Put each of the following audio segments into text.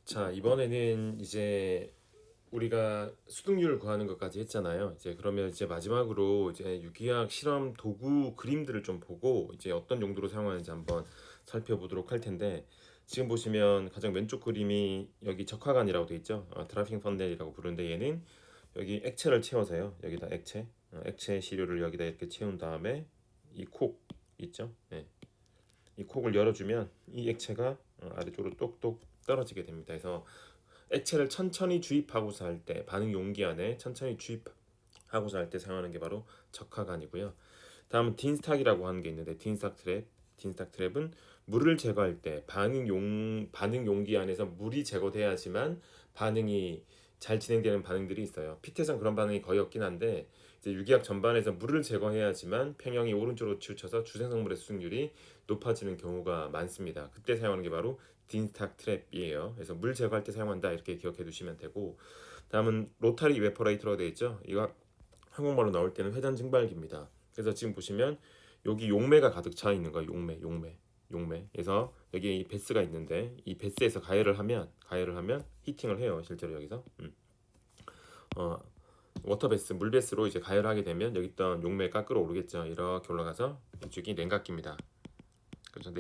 자, 이번에는 이제 우리가 수득률을 구하는 것까지 했잖아요. 이제 그러면 이제 마지막으로 이제 유기학 실험 도구 그림들을 좀 보고 이제 어떤 용도로 사용하는지 한번 살펴보도록 할 텐데, 지금 보시면 가장 왼쪽 그림이 여기 적화관이라고 돼 있죠. 드라핑 펀넬이라고 부르는데, 얘는 여기 액체를 채워서요. 여기다 액체 시료를 여기다 이렇게 채운 다음에 이 콕 있죠. 네. 이 콕을 열어주면 이 액체가 아래쪽으로 똑똑 떨어지게 됩니다. 그래서 액체를 천천히 주입하고자 할 때, 반응 용기 안에 천천히 주입하고자 할 때 사용하는 게 바로 적화관이고요. 다음은 딘스탁이라고 하는 게 있는데, 딘스탁 트랩은 물을 제거할 때 반응 용기 안에서 물이 제거돼야지만 반응이 잘 진행되는 반응들이 있어요. 피트에선 그런 반응이 거의 없긴 한데, 이제 유기학 전반에서 물을 제거해야지만 평형이 오른쪽으로 치우쳐서 주생성물의 수익률이 높아지는 경우가 많습니다. 그때 사용하는 게 바로 딘스탁 트랩이에요. 그래서 물 제거할 때 사용한다, 이렇게 기억해 두시면 되고, 다음은 로타리 이베퍼레이터라고 되어 있죠. 이거 한국말로 나올 때는 회전 증발기입니다. 그래서 지금 보시면 여기 용매가 가득 차 있는 거예요. 용매. 그래서 여기 이 베스가 있는데, 이 베스에서 가열을 하면 히팅을 해요. 실제로 여기서. 어, 워터 베스, 물 베스로 이제 가열하게 되면 여기 있던 용매가 끓어오르겠죠. 이렇게 올라가서 이쪽이 냉각기입니다. 그래서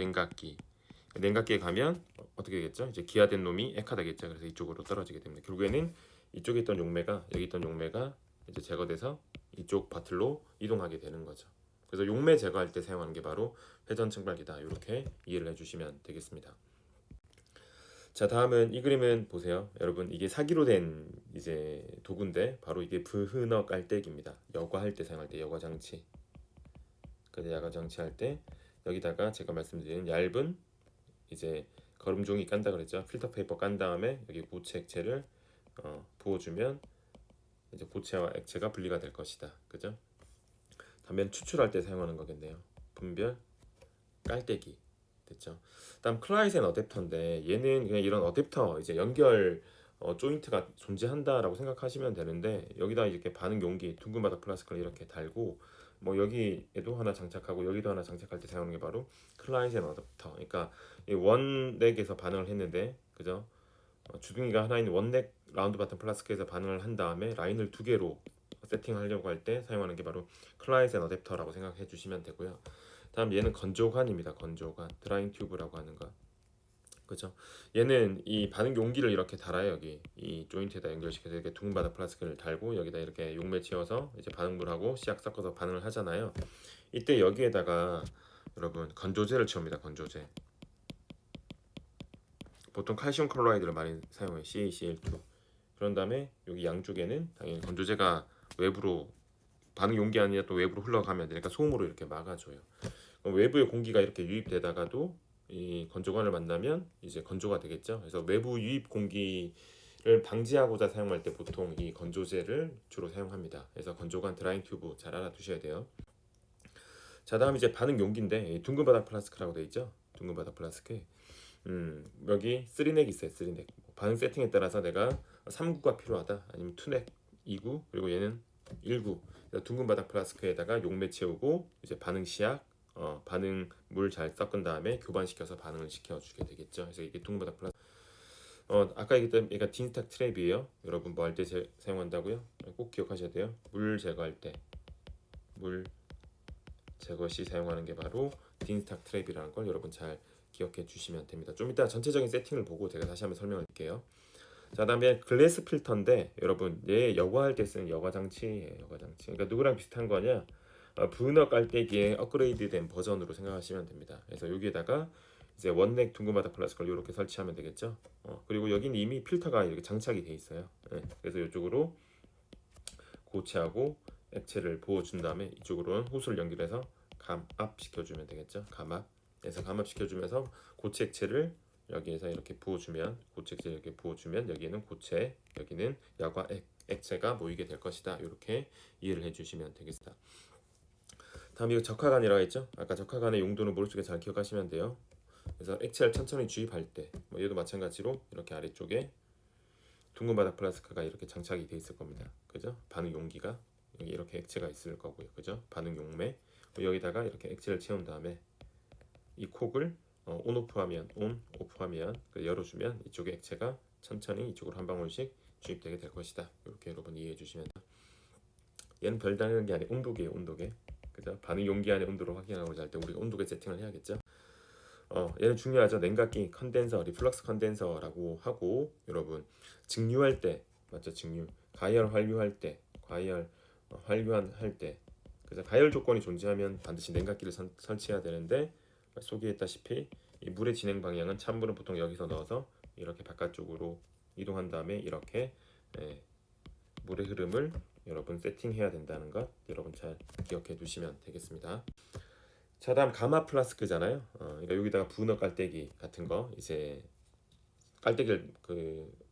냉각기에 가면 어떻게 되겠죠? 이제 기화된 놈이 액화되겠죠. 그래서 이쪽으로 떨어지게 됩니다. 결국에는 이쪽에 있던 용매가, 여기 있던 용매가 이제 제거돼서 이쪽 바틀로 이동하게 되는 거죠. 그래서 용매 제거할 때 사용하는 게 바로 회전 증발기다. 이렇게 이해를 해주시면 되겠습니다. 자, 다음은 이 그림은 보세요. 여러분, 이게 사기로 된 이제 도구인데, 바로 이게 브흐너 깔때기입니다. 여과할 때 사용할 때, 여과 장치. 그래서 여과 장치 할 때 여기다가 제가 말씀드린 얇은 이제 거름종이 깐다 그랬죠. 필터 페이퍼 깐 다음에 여기 고체 액체를 부어주면 이제 고체와 액체가 분리가 될 것이다. 그죠? 단면 추출할 때 사용하는 거겠네요. 분별 깔때기 됐죠. 다음 클라이센 어댑터인데, 얘는 그냥 이런 어댑터 이제 연결 조인트가 존재한다라고 생각하시면 되는데, 여기다 이렇게 반응 용기 둥근 바닥 플라스크를 이렇게 달고, 뭐 여기에도 하나 장착하고 여기도 하나 장착할 때 사용하는 게 바로 클라이센 어댑터. 그러니까 이 원넥에서 반응을 했는데, 그죠? 주둥이가 하나 있는 원넥 라운드 바텀 플라스크에서 반응을 한 다음에 라인을 두 개로 세팅하려고 할 때 사용하는 게 바로 클라이센 어댑터라고 생각해 주시면 되고요. 다음 얘는 건조관입니다. 건조관, 드라잉 튜브라고 하는 거. 그죠? 얘는 이 반응 용기를 이렇게 달아요. 여기 이 조인트에다 연결시켜서 이렇게 둥근 바닥 플라스크를 달고 여기다 이렇게 용매 채워서 이제 반응물하고 씨앗 섞어서 반응을 하잖아요. 이때 여기에다가 여러분 건조제를 채웁니다. 건조제. 보통 칼슘 클로라이드를 많이 사용해요. CaCl2. 그런 다음에 여기 양쪽에는 당연히 건조제가 외부로, 반응 용기 아니라 또 외부로 흘러가면 되니까 솜으로 이렇게 막아줘요. 그럼 외부의 공기가 이렇게 유입되다가도 이 건조관을 만나면 이제 건조가 되겠죠. 그래서 외부 유입 공기를 방지하고자 사용할 때 보통 이 건조제를 주로 사용합니다. 그래서 건조관 드라잉 튜브 잘 알아두셔야 돼요. 자, 다음 이제 반응 용기인데, 둥근 바닥 플라스크라고 돼 있죠. 둥근 바닥 플라스크. 여기 3넥 있어요. 3넥. 반응 세팅에 따라서 내가 3구가 필요하다, 아니면 2넥 2구, 그리고 얘는 1구. 둥근 바닥 플라스크에다가 용매 채우고 이제 반응 시약, 반응 물 잘 섞은 다음에 교반시켜서 반응을 시켜주게 되겠죠. 그래서 이게 둥근 바닥 플라스크. 아까 얘기했던 얘가 딘스탁 트랩이에요. 여러분 뭐 할 때 사용한다고요? 꼭 기억하셔야 돼요. 물 제거할 때, 물 제거 시 사용하는 게 바로 딘스탁 트랩이라는 걸 여러분 잘 기억해 주시면 됩니다. 좀 이따 전체적인 세팅을 보고 제가 다시 한번 설명을 드릴게요. 자, 다음에 글래스 필터인데, 여러분 얘 여과할 때 쓰는 여과 장치예요. 여과 장치. 그러니까 누구랑 비슷한 거냐? 브너 깔때기의 업그레이드된 버전으로 생각하시면 됩니다. 그래서 여기에다가 이제 원넥 둥근 바닥 플라스크를 이렇게 설치하면 되겠죠. 그리고 여기는 이미 필터가 이렇게 장착이 돼 있어요. 그래서 이쪽으로 고체하고 액체를 부어준 다음에 이쪽으로는 호스를 연결해서 감압 시켜주면 되겠죠. 감압에서 감압 시켜주면서 고체 액체를 여기에서 이렇게 부어주면, 고체 액체 이렇게 부어주면 여기는 고체, 여기는 야과 액체가 모이게 될 것이다. 이렇게 이해를 해주시면 되겠습니다. 다음 이거 적화관이라고 했죠. 아까 적화관의 용도는 머릿속에 잘 기억하시면 돼요. 그래서 액체를 천천히 주입할 때, 뭐 얘도 마찬가지로 이렇게 아래쪽에 둥근 바닥 플라스크가 이렇게 장착이 돼 있을 겁니다. 그죠? 반응 용기가 여기 이렇게 액체가 있을 거고요. 그죠? 반응 용매. 여기다가 이렇게 액체를 채운 다음에 이 콕을 온 오프하면 열어주면 이쪽에 액체가 천천히 이쪽으로 한 방울씩 주입되게 될 것이다. 이렇게 여러분 이해해 주시면 얘는 별다른 게 아니라 온도계예요. 온도계. 그죠? 반응 용기 안의 온도를 확인하고자 할 때 우리가 온도계 세팅을 해야겠죠. 얘는 중요하죠. 냉각기 컨덴서, 리플럭스 컨덴서라고 하고 여러분 증류할 때 맞죠? 증류 가열 환류할 때 가열 환류할 때 그래서 가열 조건이 존재하면 반드시 냉각기를 설치해야 되는데 소개했다시피 이 물의 진행 방향은 찬물은 보통 여기서 넣어서 이렇게 바깥쪽으로 이동한 다음에 이렇게 물의 흐름을 여러분 세팅해야 된다는 것 여러분 잘 기억해 두시면 되겠습니다. 자, 다음 가마 플라스크잖아요. 그러니까 여기다가 분어 깔때기 같은 거 이제 깔때기를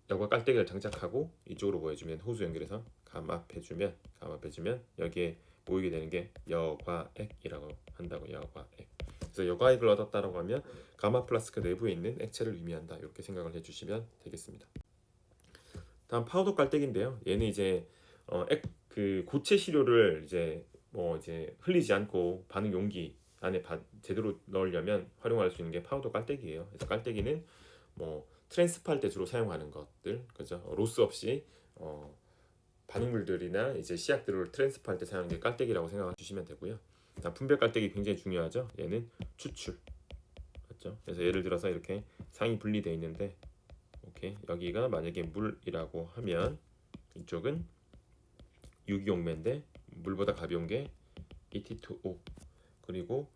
여과 깔때기를 장착하고 이쪽으로 보여주면 호수 연결해서 감압해주면 여기에 모이게 되는 게 여과액이라고 한다고. 여과액. 그래서 여과액을 얻었다라고 하면 가마 플라스크 내부에 있는 액체를 의미한다. 이렇게 생각을 해주시면 되겠습니다. 다음 파우더 깔때기인데요. 얘는 이제 고체 시료를 이제 흘리지 않고 반응 용기 안에 제대로 넣으려면 활용할 수 있는 게 파우더 깔때기예요. 그래서 깔때기는 트랜스파할 때 주로 사용하는 것들, 그죠? 로스 없이 반응물들이나 이제 씨약들을 트랜스파할 때 사용하는 게 깔때기라고 생각해 주시면 되고요. 분별 깔때기 굉장히 중요하죠. 얘는 추출, 맞죠? 그래서 예를 들어서 이렇게 상이 분리되어 있는데, 오케이, 여기가 만약에 물이라고 하면 이쪽은 유기용매인데 물보다 가벼운 게 ET2O 그리고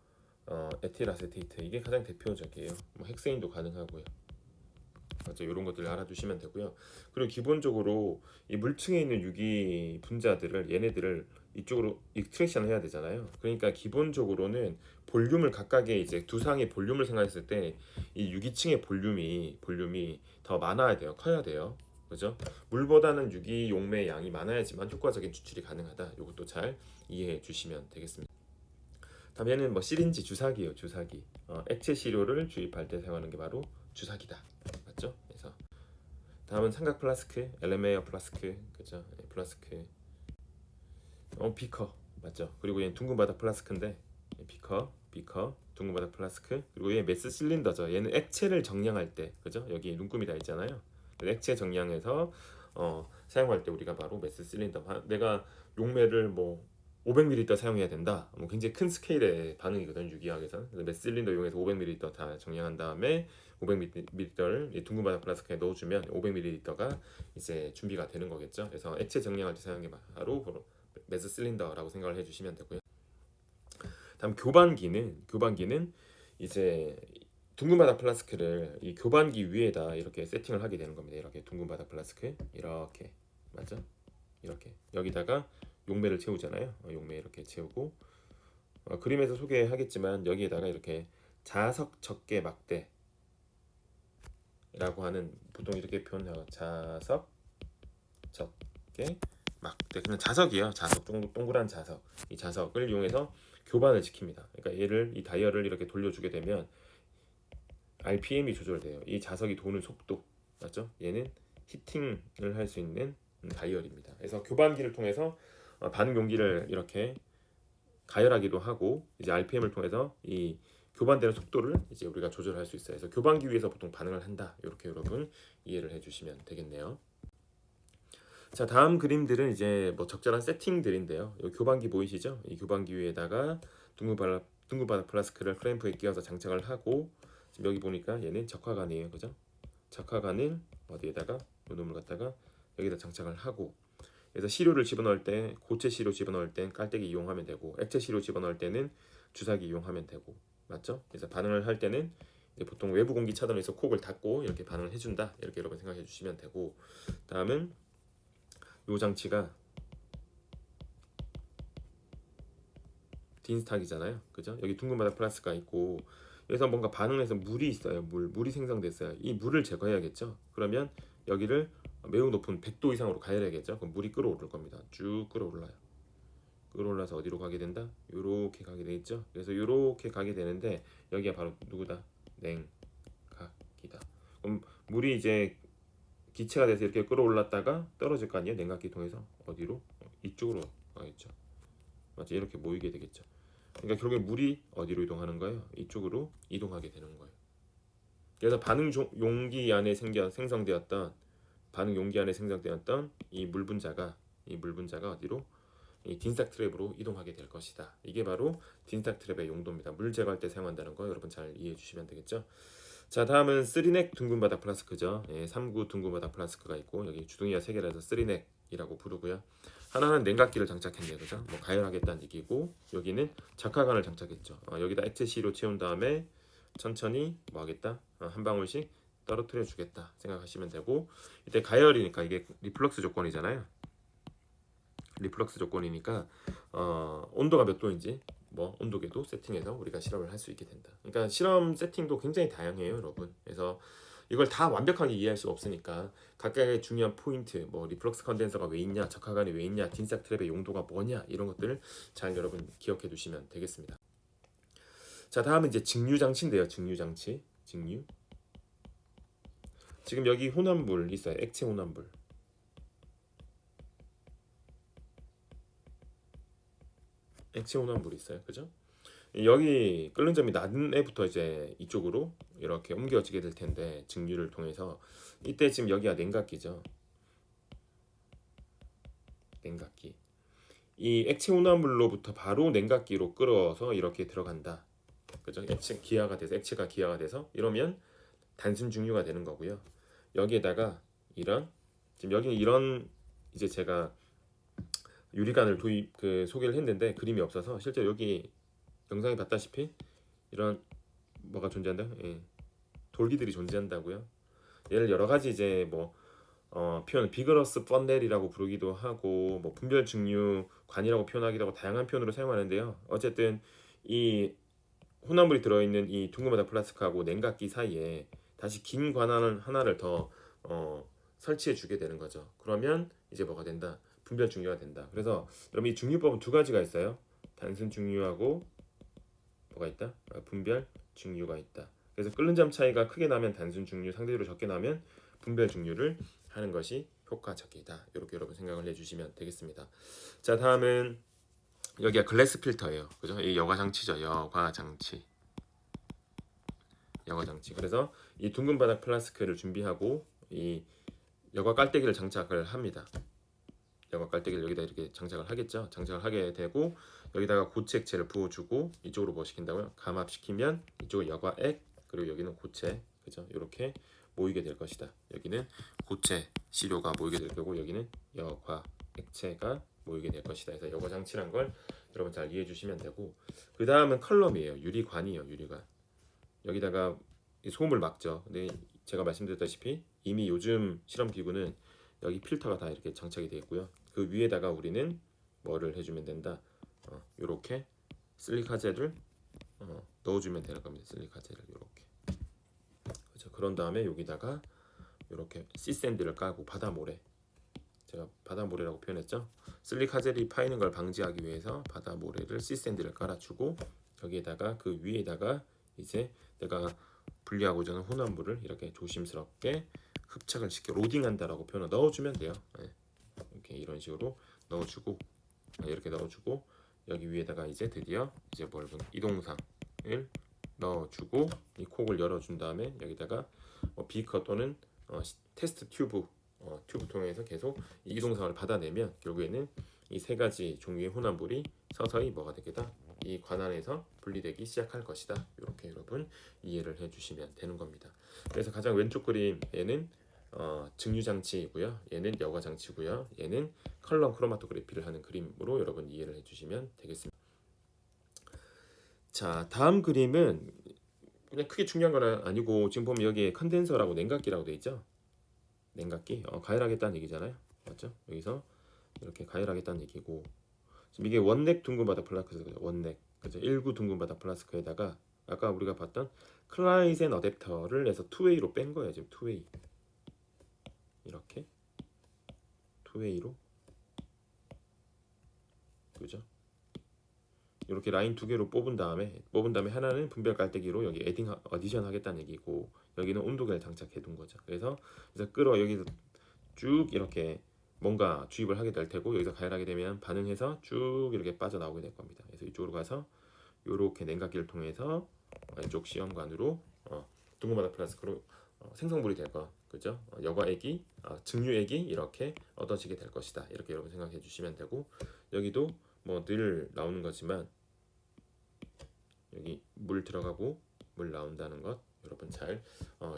에틸아세테이트 이게 가장 대표적이에요. 헥세인도 가능하고요. 맞죠? 이런 것들 알아두시면 되고요. 그리고 기본적으로 이 물층에 있는 유기 분자들을 얘네들을 이쪽으로 익스트랙션 해야 되잖아요. 그러니까 기본적으로는 볼륨을 각각의 이제 두 상의 볼륨을 생각했을 때 이 유기층의 볼륨이 더 많아야 돼요. 커야 돼요. 그죠? 물보다는 유기 용매의 양이 많아야지만 효과적인 추출이 가능하다. 이것도 잘 이해해 주시면 되겠습니다. 다음에는 시린지 주사기예요. 주사기. 액체 시료를 주입할 때 사용하는 게 바로 주사기다. 맞죠? 그래서 다음은 삼각 플라스크, 엘레메어 플라스크, 그죠? 플라스크. 비커 맞죠? 그리고 얘는 둥근 바닥 플라스크인데 비커, 둥근 바닥 플라스크. 그리고 얘 메스 실린더죠. 얘는 액체를 정량할 때, 그죠? 여기 눈금이 다 있잖아요. 액체 정량해서 사용할 때 우리가 바로 메스 실린더. 내가 용매를 500ml 사용해야 된다. 굉장히 큰 스케일의 반응이거든 유기학에서. 메스 실린더 이용해서 500ml 다 정량한 다음에 500ml를 둥근 바닥 플라스크에 넣어주면 500ml가 이제 준비가 되는 거겠죠. 그래서 액체 정량할 때 사용하는 게 바로 메스 실린더라고 생각을 해주시면 되고요. 다음 교반기는 이제 둥근 바닥 플라스크를 이 교반기 위에다 이렇게 세팅을 하게 되는 겁니다. 이렇게 둥근 바닥 플라스크 이렇게 맞죠? 이렇게 여기다가 용매를 채우잖아요. 용매 이렇게 채우고 그림에서 소개하겠지만 여기에다가 이렇게 자석 적개 막대라고 하는 보통 이렇게 표현해요. 자석 적개 막대 그냥 자석이에요. 자석 동그란 자석. 이 자석을 이용해서 교반을 시킵니다. 그러니까 이 다이얼을 이렇게 돌려주게 되면 RPM이 조절돼요. 이 자석이 도는 속도 맞죠? 얘는 히팅을 할 수 있는 다이얼입니다. 그래서 교반기를 통해서 반응 용기를 이렇게 가열하기도 하고 이제 RPM을 통해서 이 교반되는 속도를 이제 우리가 조절할 수 있어요. 그래서 교반기 위에서 보통 반응을 한다. 이렇게 여러분 이해를 해주시면 되겠네요. 자, 다음 그림들은 이제 적절한 세팅들인데요. 이 교반기 보이시죠? 이 교반기 위에다가 둥근 바닥 플라스크를 클램프에 끼워서 장착을 하고 지금 여기 보니까 얘는 적화관이에요, 그죠? 적화관을 어디에다가 요놈을 갖다가 여기다 장착을 하고 그래서 시료를 집어넣을 때 고체 시료 집어넣을 땐 깔때기 이용하면 되고 액체 시료 집어넣을 때는 주사기 이용하면 되고 맞죠? 그래서 반응을 할 때는 이제 보통 외부 공기 차단해서 콕을 닫고 이렇게 반응을 해준다 이렇게 여러분 생각해 주시면 되고 다음은 이 장치가 딘스탁이잖아요, 그죠? 여기 둥근 바닥 플라스크가 있고 여기서 뭔가 반응해서 물이 있어요. 물이 생성됐어요. 이 물을 제거해야겠죠. 그러면 여기를 매우 높은 100도 이상으로 가열해야겠죠. 그럼 물이 끓어오를 겁니다. 쭉 끓어올라요. 끓어올라서 어디로 가게 된다? 요렇게 가게 되겠죠. 그래서 요렇게 가게 되는데 여기가 바로 누구다? 냉각기다. 그럼 물이 이제 기체가 돼서 이렇게 끌어올랐다가 떨어질 거 아니에요? 냉각기 통해서 어디로? 이쪽으로 가겠죠. 맞죠? 이렇게 모이게 되겠죠. 그러니까 결국에 물이 어디로 이동하는 거예요? 이쪽으로 이동하게 되는 거예요. 그래서 반응 용기 안에 생성되었던 반응 용기 안에 생성되었던 이 물 분자가 어디로? 이 딘스탁 트랩으로 이동하게 될 것이다. 이게 바로 딘스탁 트랩의 용도입니다. 물 제거할 때 사용한다는 거 여러분 잘 이해해 주시면 되겠죠? 자, 다음은 쓰리넥 둥근 바닥 플라스크죠. 3구 둥근 바닥 플라스크가 있고 여기 주둥이가 3개라서 쓰리넥이라고 부르고요. 하나는 냉각기를 장착했네요. 그죠? 뭐 가열하겠다는 얘기고 여기는 적화관을 장착했죠. 여기다 액체 시로 채운 다음에 천천히 뭐 하겠다? 한 방울씩 떨어뜨려 주겠다 생각하시면 되고 이때 가열이니까 이게 리플럭스 조건이잖아요. 리플럭스 조건이니까 온도가 몇 도인지 뭐 온도계도 세팅해서 우리가 실험을 할 수 있게 된다. 그러니까 실험 세팅도 굉장히 다양해요, 여러분. 그래서 이걸 다 완벽하게 이해할 수 없으니까 각각의 중요한 포인트, 뭐 리플럭스 컨덴서가 왜 있냐, 적화관이 왜 있냐, 딘스탁 트랩의 용도가 뭐냐 이런 것들을 잘 여러분 기억해 두시면 되겠습니다. 자, 다음은 이제 증류 장치인데요. 증류 장치, 증류. 지금 여기 혼합물 있어요. 액체 혼합물. 액체 혼합물이 있어요. 그죠? 여기 끓는 점이 낮은 애부터 이제 이쪽으로 이렇게 옮겨지게 될 텐데 증류를 통해서 이때 지금 여기가 냉각기죠. 냉각기. 이 액체 혼합물로부터 바로 냉각기로 끓어서 이렇게 들어간다. 그죠? 액체가 기화가 돼서 이러면 단순 증류가 되는 거고요. 여기에다가 지금 여기 이런 이제 제가 유리관을 소개를 했는데 그림이 없어서 실제 여기 영상에 봤다시피 이런 뭐가 존재한다? 예. 돌기들이 존재한다고요. 얘를 여러 가지 이제 뭐 표현 비그러스 펀넬이라고 부르기도 하고 뭐 분별 증류관이라고 표현하기도 하고 다양한 표현으로 사용하는데요. 어쨌든 이 혼합물이 들어있는 이 둥근 바닥 플라스크하고 냉각기 사이에 다시 긴 관을 하나를 더 설치해 주게 되는 거죠. 그러면 이제 뭐가 된다? 분별 증류가 된다. 그래서 여러분 이 증류법은 두 가지가 있어요. 단순 증류하고 뭐가 있다? 분별 증류가 있다. 그래서 끓는 점 차이가 크게 나면 단순 증류, 상대적으로 적게 나면 분별 증류를 하는 것이 효과적이다. 이렇게 여러분 생각을 해주시면 되겠습니다. 자, 다음은 여기가 글래스 필터예요. 그죠? 이 여과 장치죠. 여과 장치. 그래서 이 둥근 바닥 플라스크를 준비하고 이 여과 깔때기를 장착을 합니다. 여과 깔때기를 여기다 이렇게 장착을 하겠죠. 장착을 하게 되고 여기다가 고체 액체를 부어주고 이쪽으로 뭐 시킨다고요? 감압시키면 이쪽은 여과액 그리고 여기는 고체, 그죠? 이렇게 모이게 될 것이다. 여기는 고체 시료가 모이게 될 거고 여기는 여과 액체가 모이게 될 것이다. 그래서 여과 장치란 걸 여러분 잘 이해해 주시면 되고 그 다음은 컬럼이에요. 유리관이에요. 유리관. 여기다가 소음을 막죠. 근데 제가 말씀드렸다시피 이미 요즘 실험 기구는 여기 필터가 다 이렇게 장착이 되어 있고요. 그 위에다가 우리는 뭐를 해주면 된다. 이렇게 실리카젤을 넣어주면 되는 겁니다. 실리카젤을 이렇게. 그렇죠. 그런 다음에 여기다가 이렇게 시샌드를 까고 바다모래. 제가 바다모래라고 표현했죠. 실리카젤이 파이는 걸 방지하기 위해서 바다모래를 시샌드를 깔아주고 여기에다가 그 위에다가 이제 내가 분리하고자 하는 혼합물을 이렇게 조심스럽게 흡착을 시켜 로딩한다라고 표현을 넣어주면 돼요. 이렇게 이런 식으로 넣어주고 이렇게 넣어주고 여기 위에다가 이제 드디어 이제 넓은 이동상을 넣어주고 이 콕을 열어준 다음에 여기다가 비커 또는 테스트 튜브 튜브 통해서 계속 이 이동상을 받아내면 결국에는 이 세 가지 종류의 혼합물이 서서히 뭐가 되겠다? 이 관안에서 분리되기 시작할 것이다. 이렇게 여러분 이해를 해주시면 되는 겁니다. 그래서 가장 왼쪽 그림 얘는 증류 장치이고요. 얘는 여과 장치고요. 얘는 컬럼 크로마토그래피를 하는 그림으로 여러분 이해를 해주시면 되겠습니다. 자, 다음 그림은 그냥 크게 중요한 건 아니고 지금 보면 여기에 컨덴서라고 냉각기라고 돼 있죠. 냉각기 가열하겠다는 얘기잖아요. 맞죠? 여기서 이렇게 가열하겠다는 얘기고 지금 이게 원넥 둥근 바닥 플라스크죠. 원넥 그죠? 1구 둥근 바닥 플라스크에다가 아까 우리가 봤던 클라이센 어댑터를 해서 투웨이로 뺀 거예요. 지금 투웨이 이렇게 투웨이로 그죠? 이렇게 라인 두 개로 뽑은 다음에 하나는 분별 깔때기로 여기 어디션 하겠다는 얘기고 여기는 온도계를 장착해 둔 거죠. 그래서 여기서 쭉 이렇게 뭔가 주입을 하게 될 테고 여기서 가열하게 되면 반응해서 쭉 이렇게 빠져나오게 될 겁니다. 그래서 이쪽으로 가서 이렇게 냉각기를 통해서 이쪽 시험관으로 둥근 바닥 플라스크로 생성물이 될 거 그죠? 여과액이 증류액이 이렇게 얻어지게 될 것이다. 이렇게 여러분 생각해 주시면 되고, 여기도 뭐 늘 나오는 거지만 여기 물 들어가고 물 나온다는 것 여러분 잘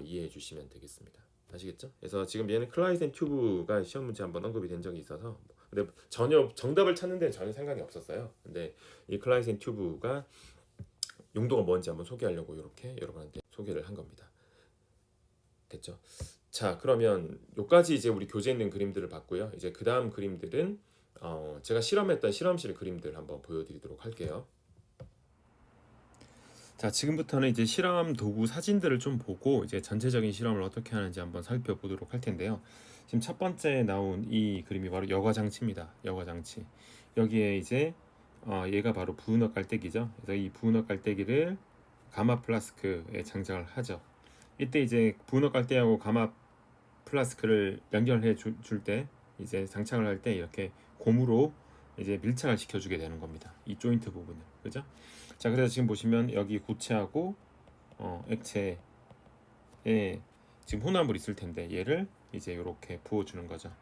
이해해 주시면 되겠습니다. 아시겠죠? 그래서 지금 얘는 클라이센 튜브가 시험 문제 한번 언급이 된 적이 있어서, 근데 전혀 정답을 찾는 데는 전혀 상관이 없었어요. 근데 이 클라이센 튜브가 용도가 뭔지 한번 소개하려고 이렇게 여러분한테 소개를 한 겁니다. 됐죠? 자, 그러면 요까지 이제 우리 교재에 있는 그림들을 봤고요. 이제 그 다음 그림들은 제가 실험했던 실험실 그림들 한번 보여드리도록 할게요. 자, 지금부터는 이제 실험 도구 사진들을 좀 보고 이제 전체적인 실험을 어떻게 하는지 한번 살펴보도록 할 텐데요. 지금 첫 번째 나온 이 그림이 바로 여과 장치입니다. 여과 장치. 여기에 이제 얘가 바로 부은어 깔때기죠. 그래서 이 부은어 깔때기를 가마 플라스크에 장착을 하죠. 이때 이제 부은어 깔때기하고 가마 플라스크를 연결해 줄 때, 이제 장착을 할 때 이렇게 고무로 이제 밀착을 시켜주게 되는 겁니다. 이 조인트 부분을, 그죠? 자, 그래서 지금 보시면 여기 고체하고 액체에 지금 혼합물 있을 텐데 얘를 이제 이렇게 부어주는 거죠.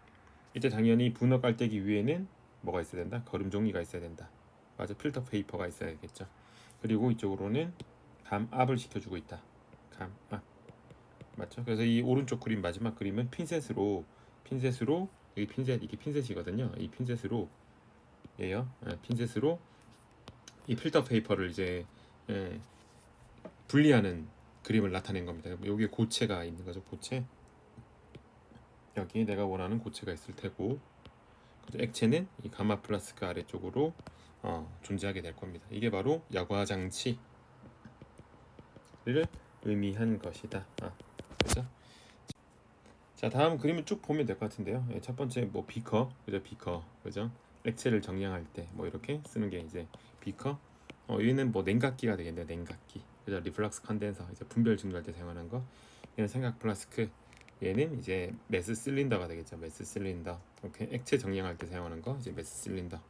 이때 당연히 분호 깔때기 위에는 뭐가 있어야 된다? 거름 종이가 있어야 된다. 맞아, 필터 페이퍼가 있어야겠죠. 그리고 이쪽으로는 감압을 시켜주고 있다. 감압, 맞죠? 그래서 이 오른쪽 그림, 마지막 그림은 핀셋으로 여기 핀셋, 이게 핀셋이거든요. 이 핀셋으로 얘요, 핀셋으로 이 필터 페이퍼를 이제 분리하는 그림을 나타낸 겁니다. 여기에 고체가 있는 거죠. 고체. 여기 내가 원하는 고체가 있을 테고, 액체는 이 가마 플라스크 아래쪽으로 존재하게 될 겁니다. 이게 바로 여과 장치를 의미한 것이다. 그죠? 자, 다음 그림을 쭉 보면 될 것 같은데요. 첫 번째 뭐 비커, 그죠? 비커, 그죠? 액체를 정량할 때 뭐 이렇게 쓰는 게 이제 비커. 얘는 뭐 냉각기가 되겠네요. 냉각기. 그죠? 리플럭스 컨덴서, 이제 분별 증류할 때 사용하는 거. 얘는 삼각 플라스크. 얘는 이제 메스 실린더가 되겠죠. 메스 실린더. 이렇게 액체 정량할 때 사용하는 거, 이제 메스 실린더.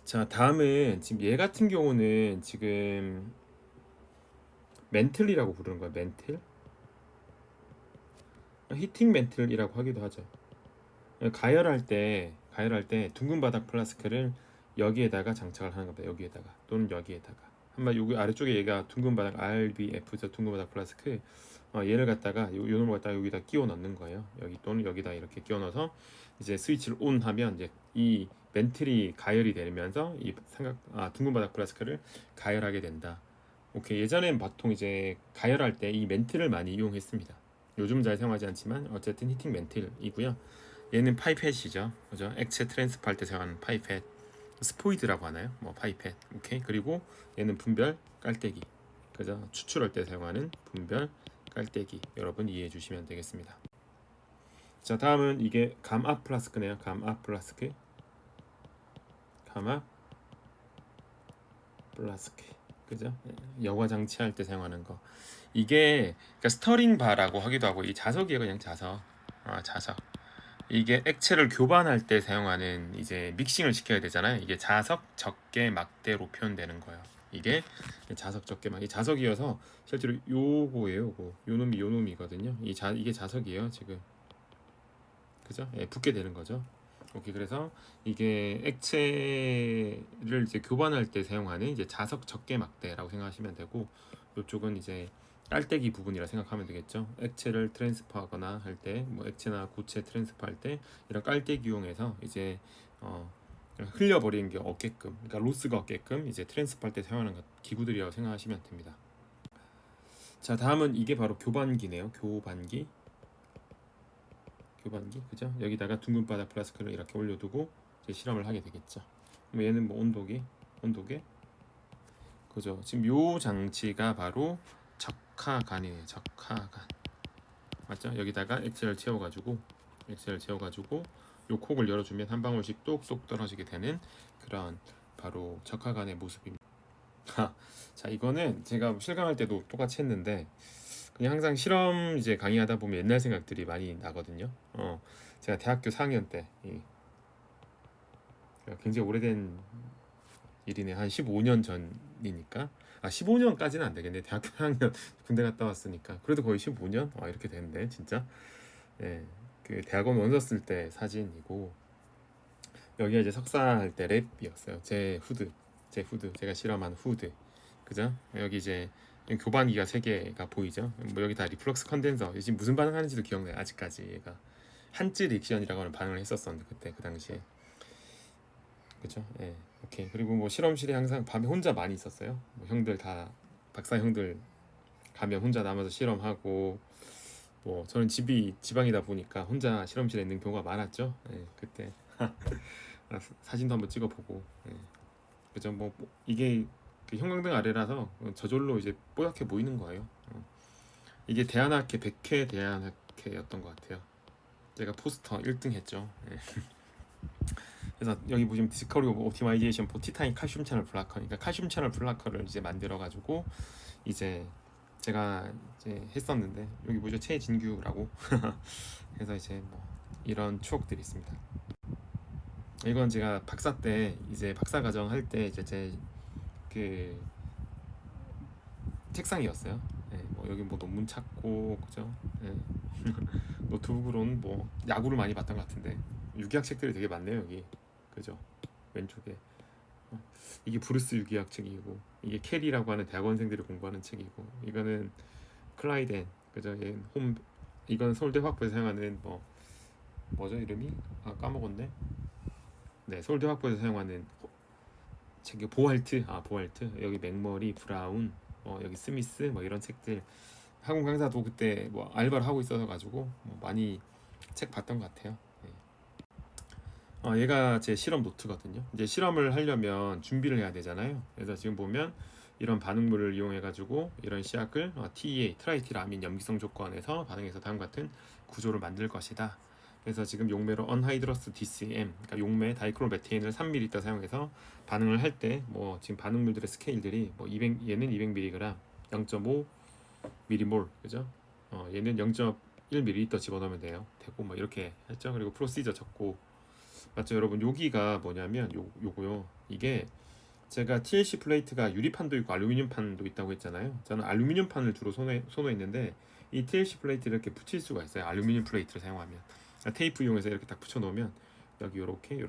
자, 다음은 지금 얘 같은 경우는 지금 멘틀이라고 부르는 거예요. 멘틀. 히팅 멘틀이라고 하기도 하죠. 가열할 때 둥근 바닥 플라스크를 여기에다가 장착을 하는 겁니다. 여기에다가 또는 여기에다가. 한번 여기 아래쪽에 얘가 둥근 바닥 RBF죠. 둥근 바닥 플라스크. 얘를 갖다가 요 놈을 갖다가 여기다 끼워 넣는 거예요. 여기 또는 여기다 이렇게 끼워 넣어서 이제 스위치를 온 하면 이제 이 멘틀이 가열이 되면서 이 둥근 바닥 플라스크를 가열하게 된다. 오케이. 예전엔 보통 이제 가열할 때 이 멘틀을 많이 이용했습니다. 요즘 잘 사용하지 않지만 어쨌든 히팅 멘틀이고요. 얘는 파이펫이죠. 그죠? 액체 트랜스퍼 할 때 사용하는 파이펫. 스포이드라고 하나요? 뭐 파이펫. 오케이. 그리고 얘는 분별 깔때기. 그죠? 추출할 때 사용하는 분별 깔때기. 여러분 이해해 주시면 되겠습니다. 자, 다음은 이게 감압 플라스크네요. 감압 플라스크. 감압 플라스크. 그죠? 여과 장치할 때 사용하는 거. 이게 그러니까 스터링 바라고 하기도 하고, 이 자석이에요. 그냥 자석. 자석. 이게 액체를 교반할 때 사용하는, 이제 믹싱을 시켜야 되잖아요. 이게 자석 적개 막대로 표현되는 거예요. 이게 자석 적개 막, 이 자석이어서 실제로 요거예요. 요 놈이거든요. 이게 자석이에요 지금. 그죠? 붙게 되는 거죠. 오케이. 그래서 이게 액체를 이제 교반할 때 사용하는 이제 자석 적개 막대라고 생각하시면 되고, 이쪽은 이제 깔때기 부분이라 생각하면 되겠죠. 액체를 트랜스퍼하거나 할 때, 뭐 액체나 고체 트랜스퍼 할 때 이런 깔때기 이용해서 이제 흘려버리는 게 없게끔, 그러니까 로스가 없게끔 이제 트랜스퍼 할 때 사용하는 기구들이라고 생각하시면 됩니다. 자, 다음은 이게 바로 교반기네요. 교반기, 그죠? 여기다가 둥근 바닥 플라스크를 이렇게 올려두고 이제 실험을 하게 되겠죠. 얘는 뭐 온도계, 그죠? 지금 요 장치가 바로 적하간이에요. 적하간, 맞죠? 여기다가 액체를 채워가지고 요 콕을 열어주면 한 방울씩 똑똑 떨어지게 되는 그런 바로 적하간의 모습입니다. 자, 이거는 제가 실감할 때도 똑같이 했는데, 그냥 항상 실험 이제 강의하다 보면 옛날 생각들이 많이 나거든요. 제가 대학교 4학년 때, 굉장히 오래된 일이네. 한 15년 전 15년이니까 15년까지는 안 되겠네. 대학교 4학년 군대 갔다 왔으니까 그래도 거의 15년 이렇게 됐네 진짜. 예, 그 대학원 원서 쓸 때 사진이고 여기가 이제 석사 할 때 랩이었어요. 제 후드 제가 실험한 후드 그죠? 여기 이제 교반기가 세 개가 보이죠? 뭐 여기 다 리플럭스 컨덴서 지금 무슨 반응하는지도 기억나요. 아직까지 얘가 한쯔 리액션이라고 하는 반응을 했었었는데 그때 그 당시에 그죠? 예, 오케이. 그리고 뭐 실험실에 항상 밤에 혼자 많이 있었어요. 뭐 형들 다 박사 형들 가면 혼자 남아서 실험하고 뭐 저는 집이 지방이다 보니까 혼자 실험실에 있는 경우가 많았죠. 예, 그때 사진도 한번 찍어보고 예, 그죠? 뭐 이게 그 형광등 아래라서 저절로 이제 뽀얗게 보이는 거예요. 이게 대안학회 100회 대안학회였던 것 같아요. 제가 포스터 1등 했죠. 예. 그래서 여기 보시면 디스커리 오브 옵티마이제이션 포 티타임 칼슘 채널 블라커, 그러니까 칼슘 채널 블라커를 이제 만들어 가지고 이제 제가 이제 했었는데 여기 보죠, 최진규라고. 그래서 이제 뭐 이런 추억들이 있습니다. 이건 제가 박사 때 이제 박사 과정 할 때 이제 제 그 책상이었어요. 예, 뭐 여기 뭐 논문 찾고 그죠? 예. 노트북으로는 뭐 야구를 많이 봤던 것 같은데 유기학 책들이 되게 많네요 여기 그죠? 왼쪽에 이게 브루스 유기학 책이고 이게 캐리라고 하는 대학원생들이 공부하는 책이고 이거는 클라이덴 그죠? 이건 서울대 화학부에서 사용하는 뭐죠 이름이? 까먹었네. 네, 서울대 화학부에서 사용하는 책이 보할트 여기 맥머리 브라운 여기 스미스 뭐 이런 책들 학원 강사도 그때 뭐 알바를 하고 있어서 가지고 뭐 많이 책 봤던 것 같아요. 얘가 제 실험 노트거든요. 이제 실험을 하려면 준비를 해야 되잖아요. 그래서 지금 보면 이런 반응물을 이용해 가지고 이런 시약을 TEA 트라이티라민 염기성 조건에서 반응해서 다음과 같은 구조를 만들 것이다. 그래서 지금 용매로 언하이드러스 DCM, 그러니까 용매 다이크로메테인을 3ml 사용해서 반응을 할 때 뭐 지금 반응물들의 스케일들이 뭐 얘는 200mg, 0.5 미리몰, 그죠? 얘는 0.1ml 집어넣으면 돼요. 되고 뭐 이렇게 했죠. 그리고 프로시저 적고 맞죠, 여러분? 여기가 뭐냐면 요거요. 이게 제가 TLC 플레이트가 유리판도 있고 알루미늄 판도 있다고 했잖아요. 저는 알루미늄 판을 주로 선호했는데 이 TLC 플레이트를 이렇게 붙일 수가 있어요. 알루미늄 플레이트를 사용하면 테이프 이용해서 이렇게 딱 붙여 놓으면 여기 요렇게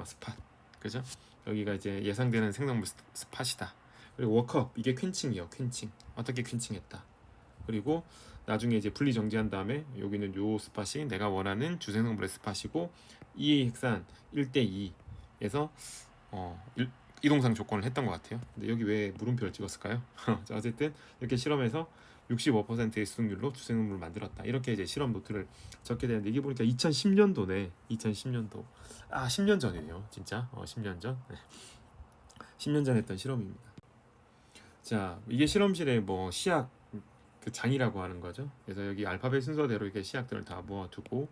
스팟 그죠? 여기가 이제 예상되는 생성물 스팟이다. 그리고 워크업 이게 퀸칭이요. 퀸칭 어떻게 퀸칭했다. 그리고 나중에 이제 분리 정지한 다음에 여기는 요 스팟이 내가 원하는 주생성물의 스팟이고 이 핵산 1대2에서 이동상 조건을 했던 것 같아요. 근데 여기 왜 물음표를 찍었을까요? 자, 어쨌든 이렇게 실험해서 65%의 수능률로 주생성물을 만들었다. 이렇게 이제 실험 노트를 적게 되는데 이게 보니까 2010년도네. 2010년도 10년 전이네요. 진짜 10년 전. 10년 전 했던 실험입니다. 자, 이게 실험실에 뭐 시약 그 장이라고 하는 거죠. 그래서 여기 알파벳 순서대로 이렇게 시약들을 다 모아두고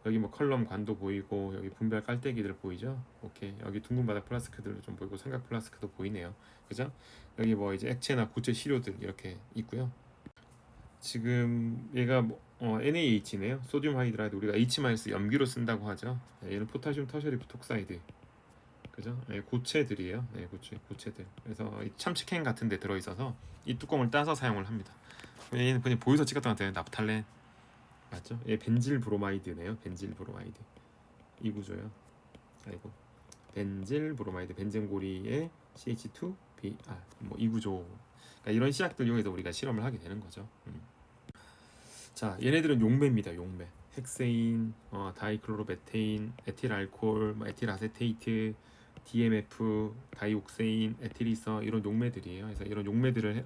여기 뭐 컬럼 관도 보이고 여기 분별 깔때기들 보이죠. 오케이, 여기 둥근 바닥 플라스크들도 좀 보이고 삼각 플라스크도 보이네요. 그죠? 여기 뭐 이제 액체나 고체 시료들 이렇게 있고요. 지금 얘가 NaH네요. 소듐 하이드라이드 우리가 H- 염기로 쓴다고 하죠. 얘는 포타슘 터셔리 부톡사이드 그죠? 고체들이에요. 고체들. 그래서 참치캔 같은 데 들어있어서 이 뚜껑을 따서 사용을 합니다. 얘는 그냥 보여서 찍었던 것 같아요. 납탈렌 맞죠? 얘 벤질 브로마이드네요. 벤질 브로마이드 이 구조요. 아이고, 벤질 브로마이드 벤젠고리의 CH2BR 뭐 이 구조. 그러니까 이런 시약들 이용해서 우리가 실험을 하게 되는 거죠. 자, 얘네들은 용매입니다. 용매. 헥세인, 다이클로로베테인, 에틸알코올, 에틸아세테이트, DMF, 다이옥세인, 에틸이서 이런 용매들이에요. 그래서 이런 용매들을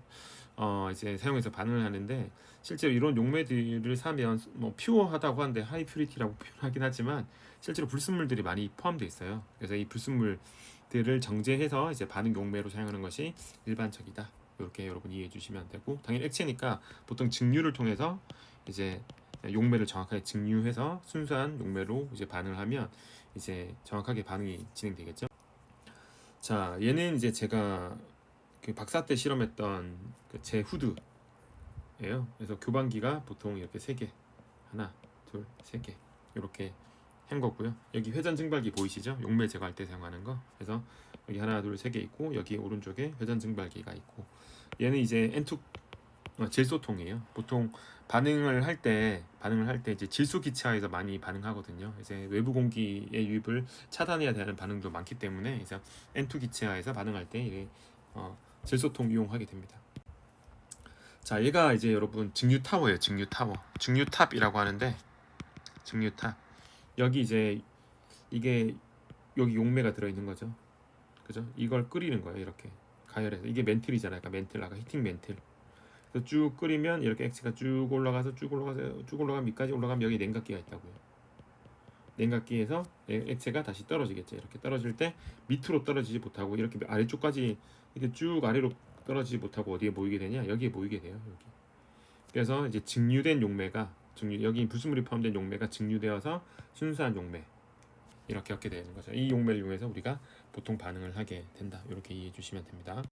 이제 사용해서 반응을 하는데 실제로 이런 용매들을 사면 뭐 퓨어하다고 하는데 하이 퓨리티라고 표현하긴 하지만 실제로 불순물들이 많이 포함되어 있어요. 그래서 이 불순물들을 정제해서 이제 반응 용매로 사용하는 것이 일반적이다. 이렇게 여러분 이해해 주시면 되고 당연히 액체니까 보통 증류를 통해서 이제 용매를 정확하게 증류해서 순수한 용매로 이제 반응을 하면 이제 정확하게 반응이 진행되겠죠. 자, 얘는 이제 제가 그 박사 때 실험했던 제 후드예요. 그래서 교반기가 보통 이렇게 3개, 하나, 둘, 3개 이렇게 한 거고요. 여기 회전 증발기 보이시죠? 용매 제거할 때 사용하는 거. 그래서 여기 하나, 둘, 세 개 있고 여기 오른쪽에 회전 증발기가 있고 얘는 이제 N2 질소통이에요. 보통 반응을 할 때 이제 질소 기체에서 많이 반응하거든요. 이제 외부 공기의 유입을 차단해야 되는 반응도 많기 때문에 이제 N2 기체에서 반응할 때 이게 질소통 이용하게 됩니다. 자, 얘가 이제 여러분 증류 타워예요. 증류 타워. 증류탑이라고 하는데 증류탑. 여기 이제 이게 여기 용매가 들어 있는 거죠. 그죠? 이걸 끓이는 거예요. 이렇게 가열해서 이게 멘틀이잖아요. 그러니까 멘틀 아까 히팅 멘틀. 그래서 쭉 끓이면 이렇게 액체가 쭉 올라가서 밑까지 올라가면 여기 냉각기가 있다고요. 냉각기에서 액체가 다시 떨어지겠죠. 이렇게 떨어질 때 밑으로 떨어지지 못하고 이렇게 아래쪽까지 이렇게 쭉 아래로 떨어지지 못하고 어디에 모이게 되냐? 여기에 모이게 돼요. 여기. 그래서 이제 증류된 용매가 여기 불순물이 포함된 용매가 증류되어서 순수한 용매 이렇게 얻게 되는 거죠. 이 용매를 이용해서 우리가 보통 반응을 하게 된다. 이렇게 이해해 주시면 됩니다.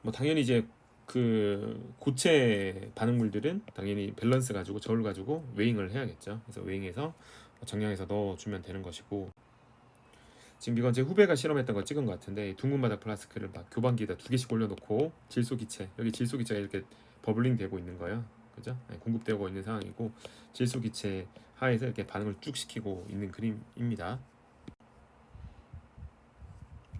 뭐 당연히 이제 그 고체 반응물들은 당연히 밸런스 가지고 저울 가지고 웨잉을 해야겠죠. 그래서 웨잉해서 정량해서 넣어주면 되는 것이고 지금 이건 제 후배가 실험했던 거 찍은 것 같은데 둥근 바닥 플라스크를 막 교반기에다 2개씩 올려놓고 질소기체 여기 질소기체가 이렇게 버블링 되고 있는 거예요. 그죠? 공급되고 있는 상황이고 질소기체 하에서 이렇게 반응을 쭉 시키고 있는 그림입니다.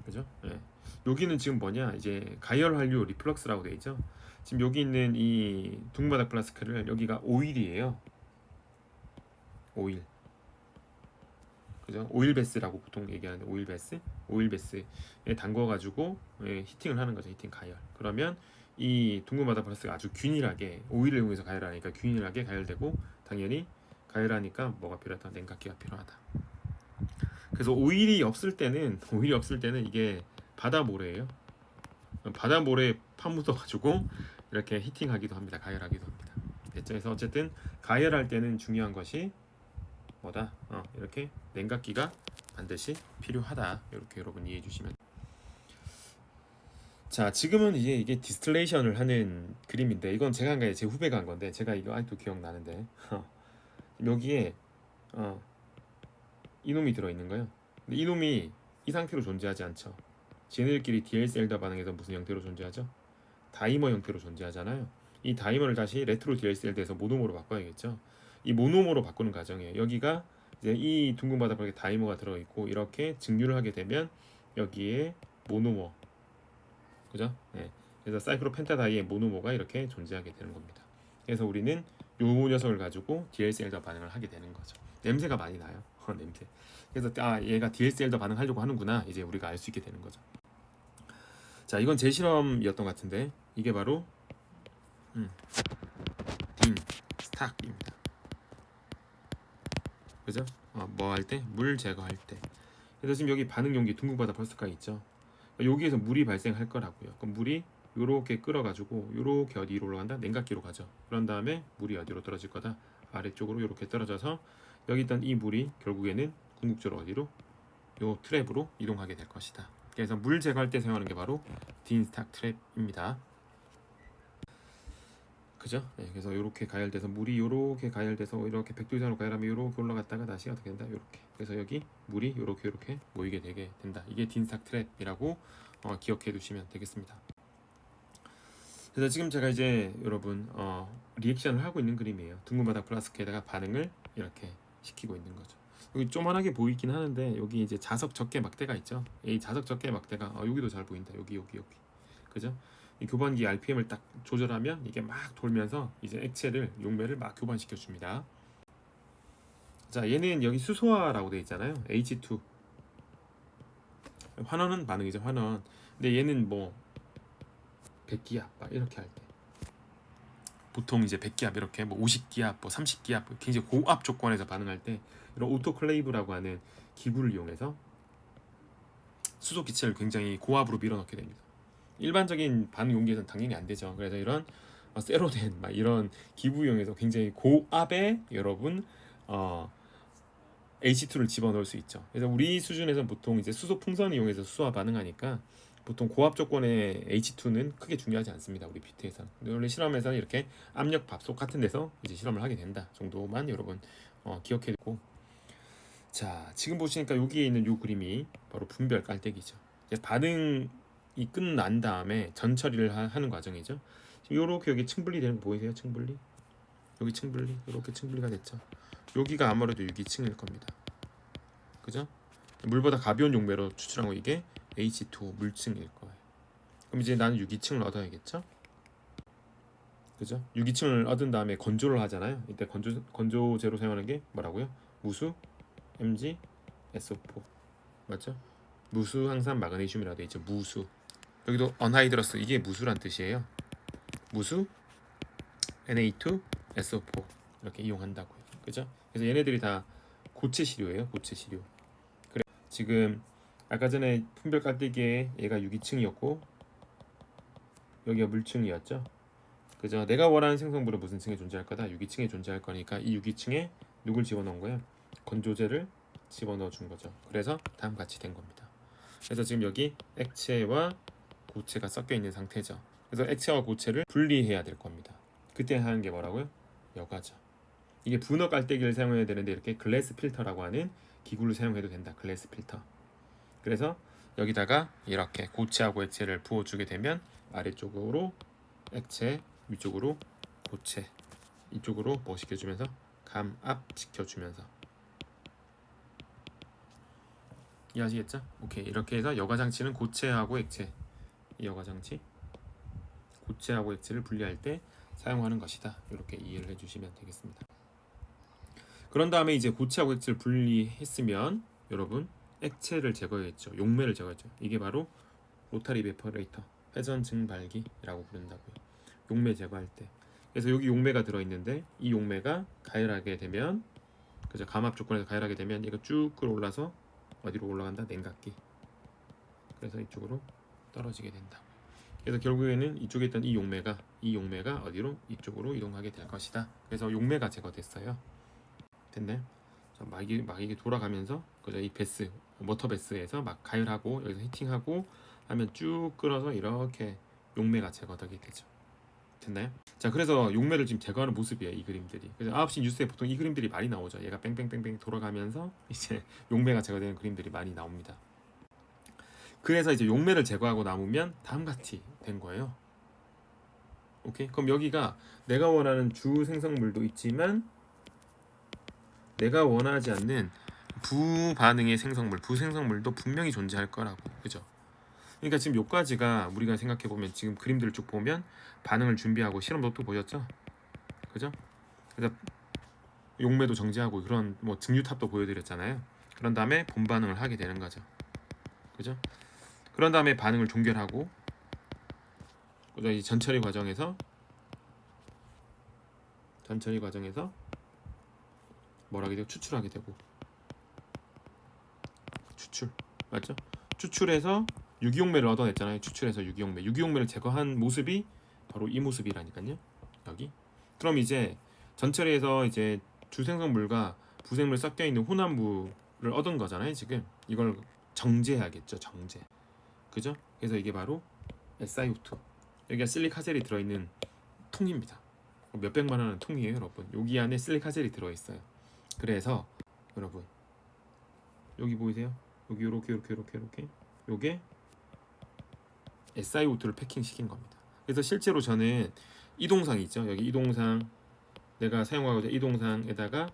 그죠? 네. 여기는 지금 뭐냐 이제 가열 환류 리플럭스라고 되어 있죠. 지금 여기 있는 이 둥근 바닥 플라스크를 여기가 오일이에요. 오일. 그죠? 오일 베스라고 보통 얘기하는데 오일 베스에 담궈 가지고 히팅을 하는 거죠. 히팅 가열. 그러면 이 둥근 바닥 플라스가 아주 균일하게 오일을 이용해서 가열하니까 균일하게 가열되고 당연히 가열하니까 뭐가 필요하다? 냉각기가 필요하다. 그래서 오일이 없을 때는 이게 바다 모래예요. 바다 모래에 파묻어 가지고 이렇게 히팅하기도 합니다. 가열하기도 합니다. 됐죠? 그래서 어쨌든 가열할 때는 중요한 것이 뭐다? 이렇게 냉각기가 반드시 필요하다. 이렇게 여러분 이해해 주시면. 자, 지금은 이제 이게 디스틸레이션을 하는 그림인데 이건 제가 한 게 제 후배가 한 건데 제가 이거 아직도 기억나는데 여기에 이놈이 들어 있는 거예요. 근데 이놈이 이 상태로 존재하지 않죠. 쟤네들끼리 DL셀과 반응해서 무슨 형태로 존재하죠? 다이머 형태로 존재하잖아요. 이 다이머를 다시 레트로 DL셀 돼서 모노모로 바꿔야겠죠. 이 모노모로 바꾸는 과정이에요. 여기가 이제 이 둥근 바닥에 다이머가 들어있고 이렇게 증류를 하게 되면 여기에 모노모, 그죠? 네. 그래서 사이클로펜타다이의 모노모가 이렇게 존재하게 되는 겁니다. 그래서 우리는 요 녀석을 가지고 DL셀과 반응을 하게 되는 거죠. 냄새가 많이 나요. 냄새. 그래서 얘가 DL셀과 반응하려고 하는구나. 이제 우리가 알 수 있게 되는 거죠. 자, 이건 제 실험이었던 것 같은데 이게 바로 딘 스탁입니다. 그죠? 뭐 할 때? 물 제거할 때. 그래서 지금 여기 반응 용기 둥근 바닥 플라스크가 있죠. 여기에서 물이 발생할 거라고요. 그럼 물이 요렇게 끓어가지고 요렇게 어디로 올라간다? 냉각기로 가죠. 그런 다음에 물이 어디로 떨어질 거다? 아래쪽으로 요렇게 떨어져서 여기 있던 이 물이 결국에는 궁극적으로 어디로? 요 트랩으로 이동하게 될 것이다. 그래서 물 제거할 때 사용하는 게 바로 딘 스탁 트랩입니다. 그죠? 네, 그래서 이렇게 가열돼서 물이 이렇게 가열돼서 이렇게 백두산으로 가열하면 이렇게 올라갔다가 다시 어떻게 된다? 이렇게. 그래서 여기 물이 이렇게 모이게 되게 된다. 이게 딘스탁 트랩이라고 기억해 두시면 되겠습니다. 그래서 지금 제가 이제 여러분 리액션을 하고 있는 그림이에요. 둥근 바닥 플라스크에다가 반응을 이렇게 시키고 있는 거죠. 여기 조만하게 보이긴 하는데 여기 이제 자석 적게 막대가 있죠. 이 자석 적게 막대가 여기도 잘 보인다. 여기. 그죠? 이 교반기 RPM을 딱 조절하면 이게 막 돌면서 이제 액체를 용매를 막 교반시켜 줍니다. 자, 얘는 여기 수소화라고 되어 있잖아요. H2 환원은 반응이죠. 환원. 근데 얘는 뭐 100기압 막 이렇게 할 때 보통 이제 100기압 이렇게 뭐 50기압 뭐 30기압 굉장히 고압 조건에서 반응할 때 이런 오토클레이브라고 하는 기구를 이용해서 수소 기체를 굉장히 고압으로 밀어넣게 됩니다. 일반적인 반응 용기에서는 당연히 안 되죠. 그래서 이런 세로덴 막 이런 기부 이용해서 굉장히 고압의 여러분 H2를 집어넣을 수 있죠. 그래서 우리 수준에서는 보통 이제 수소 풍선을 이용해서 수소와 반응하니까 보통 고압 조건의 H2는 크게 중요하지 않습니다. 우리 비트에서는. 원래 실험에서는 이렇게 압력 밥솥 같은 데서 이제 실험을 하게 된다 정도만 여러분 기억해 두고 자, 지금 보시니까 여기에 있는 요 그림이 바로 분별 깔때기죠. 이제 반응이 끝난 다음에 전처리를 하는 과정이죠. 요렇게 여기 층분리 되는 거 보이세요? 층분리. 여기 층분리. 이렇게 층분리가 됐죠. 여기가 아무래도 유기층일 겁니다. 그죠? 물보다 가벼운 용매로 추출한 거 이게 H2O 물층일 거예요. 그럼 이제 나는 유기층을 얻어야겠죠? 그죠? 유기층을 얻은 다음에 건조를 하잖아요. 이때 건조제로 사용하는 게 뭐라고요? 무수, Mg, SO4 맞죠? 무수 항산 마그네슘이라고 돼 있죠. 무수. 여기도 언하이드러스 이게 무수란 뜻이에요. 무수, Na2, SO4 이렇게 이용한다고요. 그죠? 그래서 얘네들이 다 고체 시료예요. 고체 시료. 그래 지금 아까 전에 분별 깔때기에 얘가 유기층이었고 여기가 물층이었죠. 그죠? 내가 원하는 생성물은 무슨 층에 존재할 거다? 유기층에 존재할 거니까 이 유기층에 누굴 집어넣은 거예요? 건조제를 집어넣어 준 거죠. 그래서 다음 같이 된 겁니다. 그래서 지금 여기 액체와 고체가 섞여 있는 상태죠. 그래서 액체와 고체를 분리해야 될 겁니다. 그때 하는 게 뭐라고요? 여과죠. 이게 분호 깔때기를 사용해야 되는데 이렇게 글래스 필터라고 하는 기구를 사용해도 된다. 글래스 필터. 그래서 여기다가 이렇게 고체하고 액체를 부어주게 되면 아래쪽으로 액체, 위쪽으로 고체, 이쪽으로 뭐 시켜주면서 감압 시켜주면서 이해하시겠죠? 오케이. 이렇게 해서 여과장치는 고체하고 액체, 이 여과장치 고체하고 액체를 분리할 때 사용하는 것이다. 이렇게 이해를 해주시면 되겠습니다. 그런 다음에 이제 고체하고 액체를 분리했으면 여러분 액체를 제거했죠. 용매를 제거했죠. 이게 바로 로타리 베퍼레이터, 회전 증발기라고 부른다고요. 용매 제거할 때. 그래서 여기 용매가 들어있는데 이 용매가 가열하게 되면 그죠? 감압 조건에서 가열하게 되면 이거 쭉 끌어올라서 어디로 올라간다? 냉각기. 그래서 이쪽으로 떨어지게 된다. 그래서 결국에는 이쪽에 있던 이 용매가 어디로? 이쪽으로 이동하게 될 것이다. 그래서 용매가 제거됐어요. 됐나요? 막 이게 돌아가면서 그죠? 이 베스 모터 베스에서 막 가열하고 여기서 히팅하고 하면 쭉 끌어서 이렇게 용매가 제거되게 되죠. 됐나요? 자, 그래서 용매를 지금 제거하는 모습이에요, 이 그림들이. 그래서 9시 뉴스에 보통 이 그림들이 많이 나오죠. 얘가 뺑뺑뺑뺑 돌아가면서 이제 용매가 제거되는 그림들이 많이 나옵니다. 그래서 이제 용매를 제거하고 남으면 다음같이 된 거예요. 오케이? 그럼 여기가 내가 원하는 주 생성물도 있지만 내가 원하지 않는 부반응의 생성물, 부생성물도 분명히 존재할 거라고. 그죠? 그러니까 지금 요까지가 우리가 생각해 보면 지금 그림들을 쭉 보면 반응을 준비하고 실험도 또 보였죠. 그죠? 그래서 용매도 정지하고 그런 뭐 증류탑도 보여드렸잖아요. 그런 다음에 본반응을 하게 되는 거죠. 그죠? 그런 다음에 반응을 종결하고 그죠? 이 전처리 과정에서 뭘 하게 되고 추출하게 되고 추출 맞죠? 추출해서 유기용매를 얻어냈잖아요. 추출해서 유기용매를 제거한 모습이 바로 이 모습이라니까요. 여기. 그럼 이제 전처리에서 이제 주생성물과 부생물 섞여 있는 혼합물을 얻은 거잖아요. 지금 이걸 정제해야겠죠. 정제. 그죠? 그래서 이게 바로 SiO2. 여기가 실리카젤이 들어있는 통입니다. 몇백만 원의 통이에요, 여러분. 여기 안에 실리카젤이 들어있어요. 그래서 여러분 여기 보이세요? 여기 이렇게 요게 SiO2를 패킹 시킨 겁니다. 그래서 실제로 저는 이 동상 있죠. 여기 이 동상 내가 사용하고자 이 동상에다가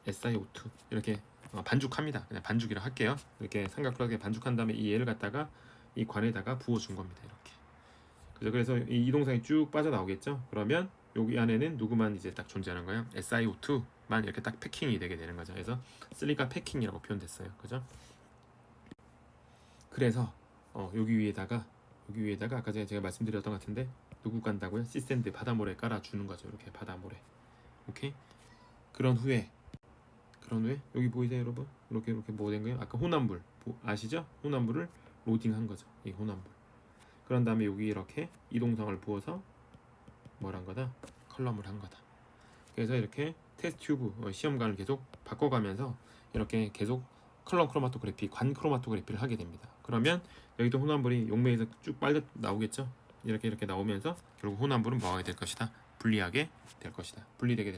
SiO2 이렇게 반죽합니다. 그냥 반죽이라 할게요. 이렇게 삼각형하게 반죽한 다음에 이 얘를 갖다가 이 관에다가 부어준 겁니다. 이렇게. 그래서 이 동상이 쭉 빠져나오겠죠. 그러면 여기 안에는 누구만 이제 딱 존재하는 거예요. SiO2만 이렇게 딱 패킹이 되게 되는 거죠. 그래서 실리카 패킹이라고 표현됐어요. 그죠? 그래서 여기 위에다가 아까 제가 말씀드렸던 것 같은데 누구 간다고요? 시샌드 바닷물에 깔아주는 거죠. 이렇게 바닷물에. 오케이. 그런 후에 여기 보이세요, 여러분? 이렇게 뭐 된 거예요? 아까 혼합물 아시죠? 혼합물을 로딩한 거죠. 이 혼합물. 그런 다음에 여기 이렇게 이동성을 부어서 뭘 한 거다? 컬럼을 한 거다. 그래서 이렇게 테스트 튜브 시험관을 계속 바꿔가면서 이렇게 계속 컬럼 크로마토그래피, 관 크로마토그래피를 하게 됩니다. 그러면 여기도 혼합물이 용매에서 쭉 빨려 나오겠죠. 이렇게 나오면서 결국 혼합물은 뭐하게 될 것이다? 분리되게 될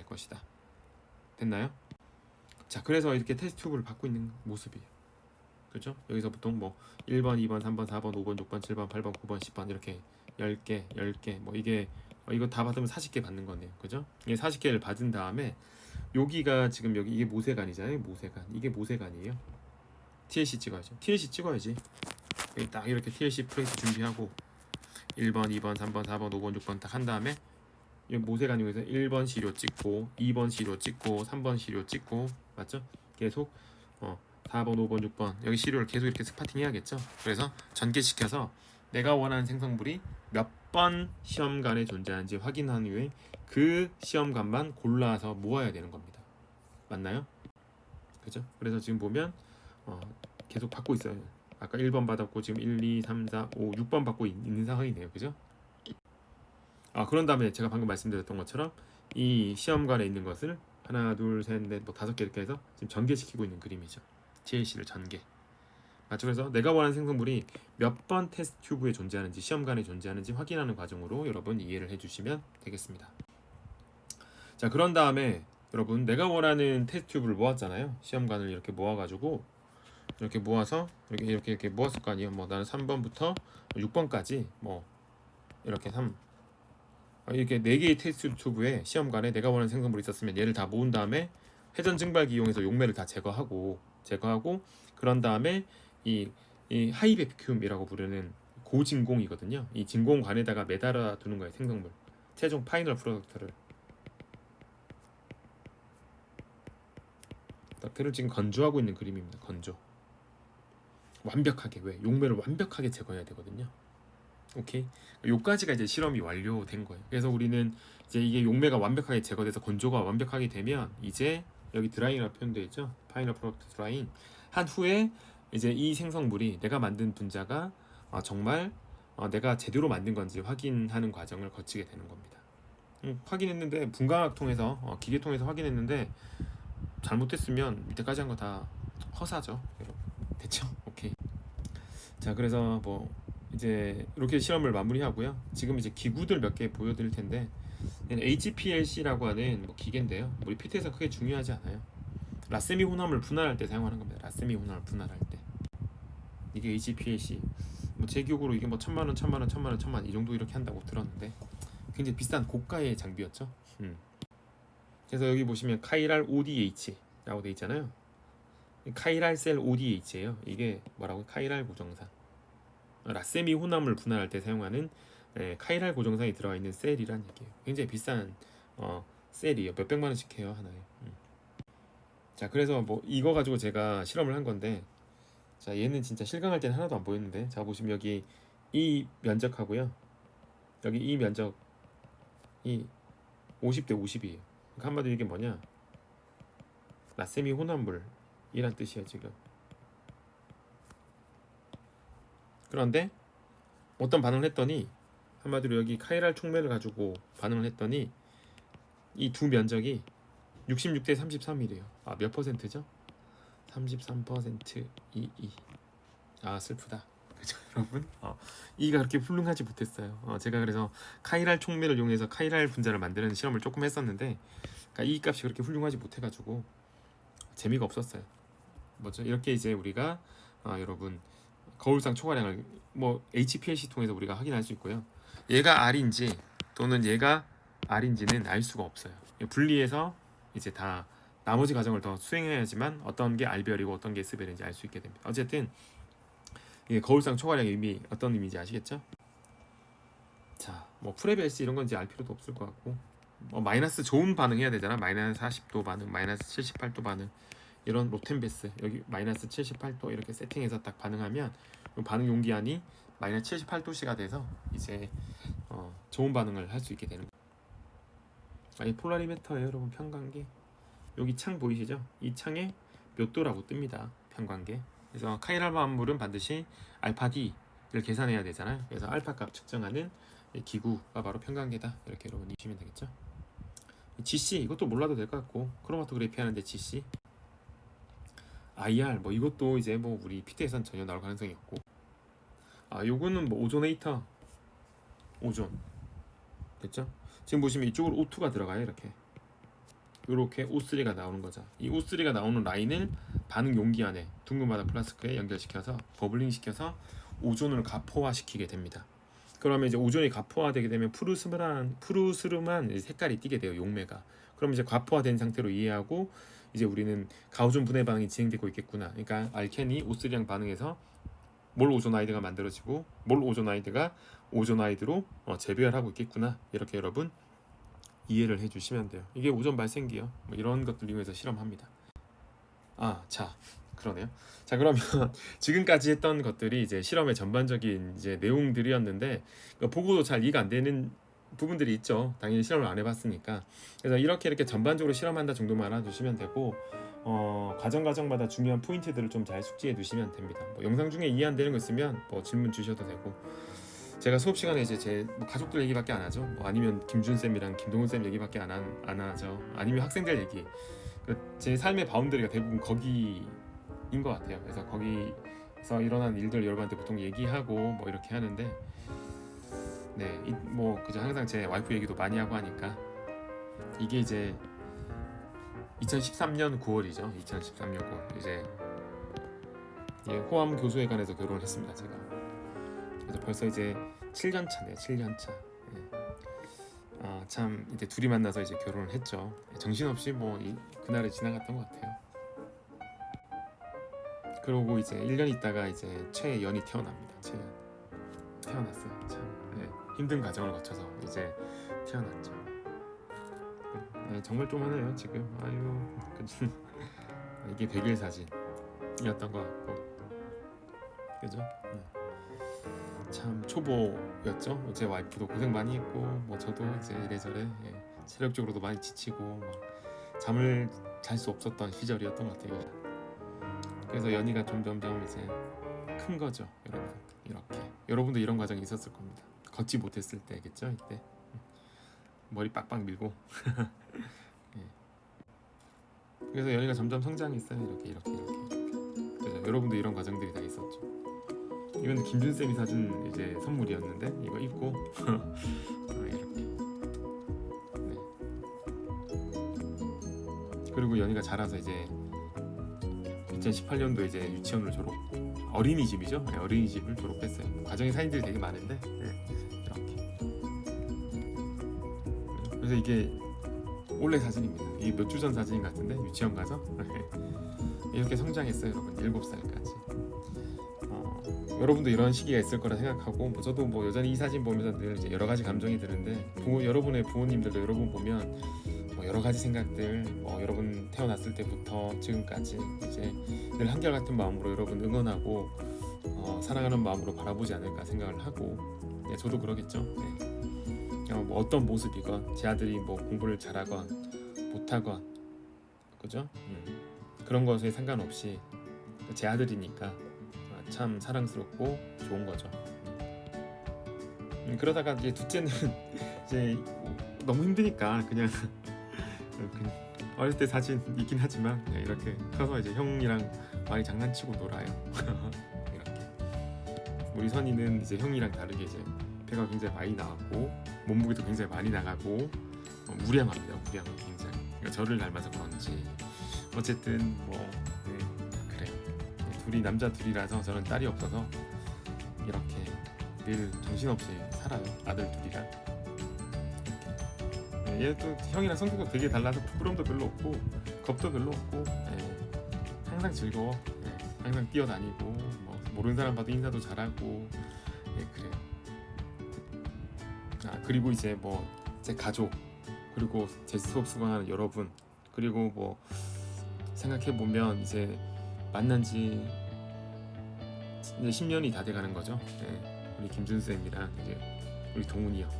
것이다. 됐나요? 자, 그래서 이렇게 테스트 튜브를 받고 있는 모습이에요. 그렇죠? 여기서 보통 뭐 1번, 2번, 3번, 4번, 5번, 6번, 7번, 8번, 9번, 10번 이렇게 10개, 10개 뭐 이게 이거 다 받으면 40개 받는 거네요. 그죠? 이게 40개를 받은 다음에 여기가 지금 여기 이게 모세관이잖아요. 모세관. 이게 모세관이에요. TLC 찍어야죠. TLC 찍어야지. 여기 딱 이렇게 TLC 프레스 준비하고 1번, 2번, 3번, 4번, 5번, 6번 딱 한 다음에 이 모세관 이용해서 1번 시료 찍고 2번 시료 찍고 3번 시료 찍고 맞죠? 계속 4번, 5번, 6번 여기 시료를 계속 이렇게 스파팅 해야겠죠? 그래서 전개시켜서 내가 원하는 생성물이 몇 번 시험관에 존재하는지 확인한 후에 그 시험관만 골라서 모아야 되는 겁니다. 맞나요? 그죠? 그래서 지금 보면 계속 받고 있어요. 아까 1번 받았고 지금 1, 2, 3, 4, 5, 6번 받고 있는 상황이네요. 그죠? 그런 다음에 제가 방금 말씀드렸던 것처럼 이 시험관에 있는 것을 하나, 둘, 셋, 넷, 뭐 5개 이렇게 해서 지금 전개시키고 있는 그림이죠. TLC를 전개. 맞죠? 그래서 내가 원하는 생성물이 몇 번 테스트 튜브에 존재하는지 시험관에 존재하는지 확인하는 과정으로 여러분 이해를 해주시면 되겠습니다. 자, 그런 다음에 여러분 내가 원하는 테스트 튜브를 모았잖아요. 시험관을 이렇게 모아가지고 이렇게 모아서 이렇게 모았을 거 아니에요. 뭐 나는 3번부터 6번까지 뭐 이렇게 이렇게 4개의 테스트 튜브에 시험관에 내가 원하는 생성물이 있었으면 얘를 다 모은 다음에 회전 증발기 이용해서 용매를 다 제거하고 그런 다음에 이 하이 베큐움이라고 부르는 고진공이거든요. 이 진공관에다가 매달아 두는 거예요. 생성물 최종 파이널 프로덕트를 지금 건조하고 있는 그림입니다. 건조 완벽하게 왜 용매를 완벽하게 제거해야 되거든요. 오케이, 요까지가 이제 실험이 완료된 거예요. 그래서 우리는 이제 이게 용매가 완벽하게 제거돼서 건조가 완벽하게 되면 이제 여기 드라잉이라고 표현되어 있죠. 파이널 프로덕트 드라잉 한 후에 이제 이 생성물이 내가 만든 분자가 정말 내가 제대로 만든 건지 확인하는 과정을 거치게 되는 겁니다. 확인했는데 분광학 통해서 기계 통해서 확인했는데 잘못됐으면 이때까지 한 거 다 허사죠. 여러분 됐죠? 오케이. 자, 그래서 뭐 이제 이렇게 실험을 마무리하고요. 지금 이제 기구들 몇 개 보여드릴 텐데 HPLC라고 하는 뭐 기계인데요. 우리 PT에서 크게 중요하지 않아요. 라세미 혼합을 분할할 때 사용하는 겁니다. 라세미 혼합을 분할할 때 이게 HPLC. 뭐 제 기억으로 이게 뭐 1,000만 원, 1,000만 원, 1,000만 원, 1,000만 원 이 정도 이렇게 한다고 들었는데 굉장히 비싼 고가의 장비였죠. 그래서 여기 보시면 카이랄 ODH라고 돼 있잖아요. 카이랄 셀 ODH예요. 이게 뭐라고? 카이랄 고정상. 라세미 혼합물 분할할 때 사용하는 카이랄 고정상이 들어가 있는 셀이란 얘기예요. 굉장히 비싼 셀이에요. 몇 백만 원씩 해요 하나에. 자, 그래서 뭐 이거 가지고 제가 실험을 한 건데, 자 얘는 진짜 실강할 때는 하나도 안 보였는데, 자 보시면 여기 이 면적하고요, 여기 이 면적이 50대 50이에요. 그러니까 한마디로 이게 뭐냐, 라세미 혼합물이란 뜻이에요 지금. 그런데 어떤 반응을 했더니, 한마디로 여기 카이랄 촉매를 가지고 반응을 했더니 이 두 면적이 66대 33이래요. 몇 퍼센트죠? 33% 슬프다. 그죠 여러분? 이가 그렇게 훌륭하지 못했어요. 제가 그래서 카이랄 촉매를 이용해서 카이랄 분자를 만드는 실험을 조금 했었는데, 그러니까 이 값이 그렇게 훌륭하지 못해가지고 재미가 없었어요. 뭐죠? 이렇게 이제 우리가 여러분 거울상 초과량을 뭐 HPLC 통해서 우리가 확인할 수 있고요. 얘가 R인지 또는 얘가 R인지는 알 수가 없어요. 분리해서 이제 다 나머지 과정을 더 수행해야지만 어떤 게 R별이고 어떤 게 S별인지 알 수 있게 됩니다. 어쨌든 이게 거울상 초과량의 의미, 어떤 의미인지 아시겠죠? 자, 뭐 프레벨시 이런 건지 알 필요도 없을 것 같고, 마이너스 좋은 반응 해야 되잖아. 마이너스 40도 반응, 마이너스 78도 반응, 이런 로텐베스 여기 마이너스 78도 이렇게 세팅해서 딱 반응하면 반응 용기압이 마이너스 78도씨가 돼서 이제 좋은 반응을 할 수 있게 되는 거예요. 이 폴라리메터예요 여러분. 편광계 여기 창 보이시죠? 이 창에 몇 도라고 뜹니다. 편광계. 그래서 카이랄 반물은 반드시 알파 D를 계산해야 되잖아요. 그래서 알파 값 측정하는 기구가 바로 편광계다. 이렇게 여러분 이시면 되겠죠? GC 이것도 몰라도 될 것 같고, 크로마토그래피 하는데 GC, IR 뭐 이것도 이제 뭐 우리 PT에선 전혀 나올 가능성이 없고, 요거는 뭐 오존에이터, 오존 됐죠? 지금 보시면 이쪽으로 O2가 들어가요. 이렇게 이렇게 O3가 나오는 거죠. 이 O3가 나오는 라인을 반응 용기 안에 둥근 바닥 플라스크에 연결시켜서 버블링 시켜서 오존을 가포화시키게 됩니다. 그러면 이제 오존이 가포화되게 되면 푸르스름한 색깔이 띠게 돼요. 용매가. 그럼 이제 가포화된 상태로 이해하고 이제 우리는 가오존 분해 반응이 진행되고 있겠구나. 그러니까 알켄이 O3랑 반응해서 몰 오존아이드가 만들어지고 몰 오존아이드가 오존아이드로 재배열하고 있겠구나. 이렇게 여러분 이해를 해주시면 돼요. 이게 오존 발생기요. 뭐 이런 것들 이용해서 실험합니다. 자 그러네요. 자 그러면 지금까지 했던 것들이 이제 실험의 전반적인 이제 내용들이었는데 보고도 잘 이해가 안 되는 부분들이 있죠. 당연히 실험을 안 해봤으니까. 그래서 이렇게 전반적으로 실험한다 정도만 알아두시면 되고 과정마다 중요한 포인트들을 좀 잘 숙지해 두시면 됩니다. 뭐 영상 중에 이해 안 되는 거 있으면 뭐 질문 주셔도 되고 제가 수업 시간에 이제 제 가족들 얘기밖에 안 하죠. 뭐 아니면 김준 쌤이랑 김동훈 쌤 얘기밖에 안 하죠. 아니면 학생들 얘기. 제 삶의 바운더리가 대부분 거기인 것 같아요. 그래서 거기서 일어난 일들 여러분한테 보통 얘기하고 뭐 이렇게 하는데 뭐 그저 항상 제 와이프 얘기도 많이 하고 하니까 이게 이제 2013년 9월이죠. 2013년 9월 이제 호암 교수회관에서 결혼을 했습니다. 제가. 그래서 벌써 이제 7년 차네. 7년 차. 참 이제 둘이 만나서 이제 결혼을 했죠. 정신없이 뭐 그날을 지나갔던 것 같아요. 그러고 이제 1년 있다가 이제 최연이 태어납니다. 태어났어요. 참 힘든 과정을 거쳐서 이제 태어났죠. 정말 좀 하네요 지금. 이게 100일 사진이었던 것 같고 그죠? 참 초보였죠. 제 와이프도 고생 많이 했고 뭐 저도 이제 이래저래 체력적으로도 많이 지치고 잠을 잘 수 없었던 시절이었던 것 같아요. 그래서 연희가 점점 이제 큰 거죠. 여러분 이렇게 여러분도 이런 과정이 있었을 겁니다. 걷지 못했을 때겠죠. 이때 머리 빡빡 밀고 그래서 연희가 점점 성장했어요. 이렇게 그래서 여러분도 이런 과정들이 다 있었죠. 이건 김준쌤이 사준 이제 선물이었는데 이거 입고 이렇게 그리고 연희가 자라서 이제 2018년도 이제 유치원을 졸업 어린이집이죠. 어린이집을 졸업했어요. 과정의 사진들이 되게 많은데 이렇게 그래서 이게 올해 사진입니다. 이게 몇 주 전 사진 같은데 유치원 가서 이렇게 성장했어요. 여러분 7살까지. 여러분도 이런 시기가 있을 거라 생각하고 저도 뭐 여전히 이 사진 보면서 늘 이제 여러 가지 감정이 드는데 여러분의 부모님들도 여러분 보면 뭐 여러 가지 생각들 여러분 태어났을 때부터 지금까지 이제 늘 한결같은 마음으로 여러분 응원하고 사랑하는 마음으로 바라보지 않을까 생각을 하고 저도 그러겠죠. 뭐 어떤 모습이건 제 아들이 뭐 공부를 잘하건 못하건 그죠? 그런 것에 상관없이 제 아들이니까 참 사랑스럽고 좋은 거죠. 그러다가 이제 둘째는 이제 너무 힘드니까 그냥 어렸을 때 사진 있긴 하지만 이렇게 커서 이제 형이랑 많이 장난치고 놀아요. 이렇게 우리 선이는 이제 형이랑 다르게 이제 배가 굉장히 많이 나왔고 몸무게도 굉장히 많이 나가고 무량합니다. 무량은 굉장히 그러니까 저를 닮아서 그런지 어쨌든 뭐 둘이 남자 둘이라서 저는 딸이 없어서 이렇게 늘 정신없이 살아요. 아들 둘이랑. 얘도 형이랑 성격도 되게 달라서 부끄럼도 별로 없고 겁도 별로 없고 항상 즐거워. 항상 뛰어다니고 뭐 모르는 사람 봐도 인사도 잘하고 그래요. 그리고 이제 뭐 제 가족 그리고 제 수업 수강하는 여러분 그리고 뭐 생각해 보면 이제 만난 지 이제 10년이 다 돼가는 거죠. 우리 김준쌤이랑 이제 우리 동훈이 형.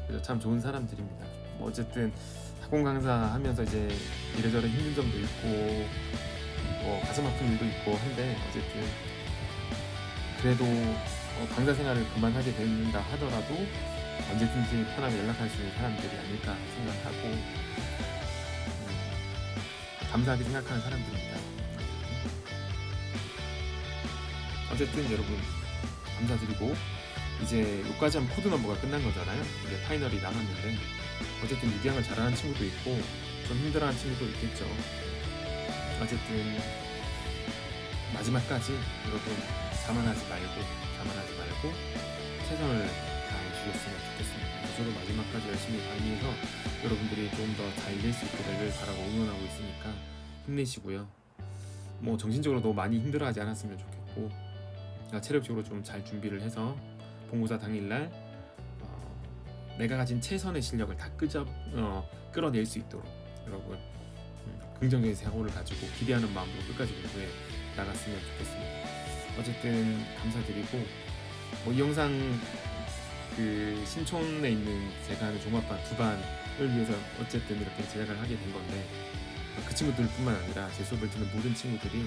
그래서 참 좋은 사람들입니다. 뭐 어쨌든 학원 강사 하면서 이제 이래저래 힘든 점도 있고 뭐 가슴 아픈 일도 있고 한데 어쨌든 그래도 강사 생활을 그만하게 된다 하더라도 언제든지 편하게 연락할 수 있는 사람들이 아닐까 생각하고 감사하게 생각하는 사람들입니다. 어쨌든 여러분 감사드리고 이제 여기까지 하면 코드 넘버가 끝난 거잖아요. 이제 파이널이 남았는데 어쨌든 6개학을 잘하는 친구도 있고 좀 힘들어하는 친구도 있겠죠. 어쨌든 마지막까지 여러분 자만하지 말고 최선을 다해 주셨으면 좋겠습니다. 저도 마지막까지 열심히 달리해서 여러분들이 좀 더 잘 될 수 있기를 바라고 응원하고 있으니까 힘내시고요. 뭐 정신적으로 너무 많이 힘들어하지 않았으면 좋겠고 체력적으로 좀 잘 준비를 해서 본고사 당일날 내가 가진 최선의 실력을 다 끌어낼 수 있도록 여러분 긍정적인 사고를 가지고 기대하는 마음으로 끝까지 공부해 나갔으면 좋겠습니다. 어쨌든 감사드리고 이 영상 그 신촌에 있는 제가 하는 종합반 2반을 위해서 어쨌든 이렇게 제작을 하게 된 건데 그 친구들뿐만 아니라 제 수업을 듣는 모든 친구들이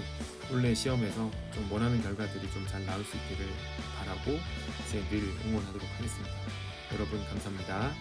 원래 시험에서 좀 원하는 결과들이 좀 잘 나올 수 있기를 바라고 이제 늘 응원하도록 하겠습니다. 여러분 감사합니다.